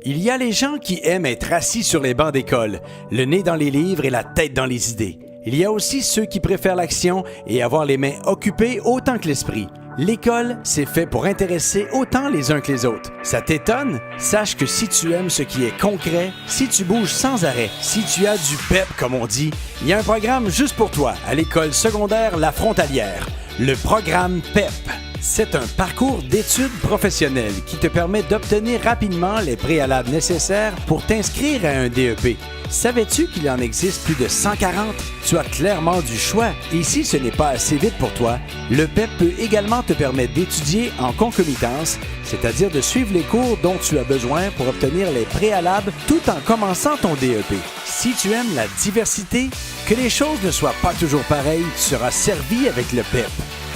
Il y a les gens qui aiment être assis sur les bancs d'école, le nez dans les livres et la tête dans les idées. Il y a aussi ceux qui préfèrent l'action et avoir les mains occupées autant que l'esprit. L'école, c'est fait pour intéresser autant les uns que les autres. Ça t'étonne? Sache que si tu aimes ce qui est concret, si tu bouges sans arrêt, si tu as du pep, comme on dit, il y a un programme juste pour toi à l'école secondaire La Frontalière. Le programme PEP. C'est un parcours d'études professionnelles qui te permet d'obtenir rapidement les préalables nécessaires pour t'inscrire à un DEP. Savais-tu qu'il en existe plus de 140? Tu as clairement du choix. Et si ce n'est pas assez vite pour toi, le PEP peut également te permettre d'étudier en concomitance, c'est-à-dire de suivre les cours dont tu as besoin pour obtenir les préalables tout en commençant ton DEP. Si tu aimes la diversité, que les choses ne soient pas toujours pareilles, tu seras servi avec le PEP.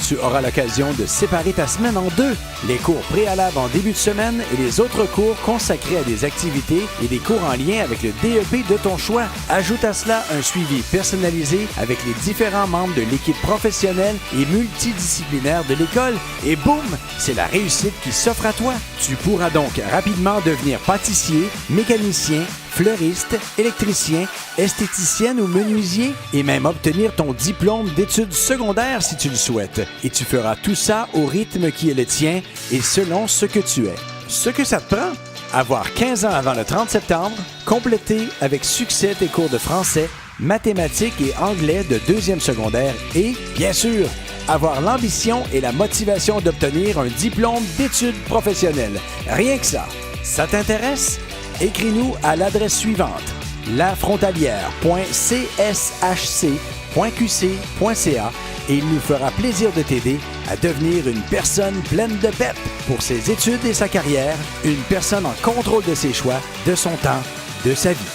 Tu auras l'occasion de séparer ta semaine en deux, les cours préalables en début de semaine et les autres cours consacrés à des activités et des cours en lien avec le DEP de ton choix. Ajoute à cela un suivi personnalisé avec les différents membres de l'équipe professionnelle et multidisciplinaire de l'école et boum, c'est la réussite qui s'offre à toi. Tu pourras donc rapidement devenir pâtissier, mécanicien, fleuriste, électricien, esthéticienne ou menuisier et même obtenir ton diplôme d'études secondaires si tu le souhaites. Et tu feras tout ça au rythme qui est le tien et selon ce que tu es. Ce que ça te prend? Avoir 15 ans avant le 30 septembre, compléter avec succès tes cours de français, mathématiques et anglais de deuxième secondaire et, bien sûr, avoir l'ambition et la motivation d'obtenir un diplôme d'études professionnelles. Rien que ça. Ça t'intéresse? Écris-nous à l'adresse suivante lafrontalière.cshc.qc.ca et il nous fera plaisir de t'aider à devenir une personne pleine de pep pour ses études et sa carrière, une personne en contrôle de ses choix, de son temps, de sa vie.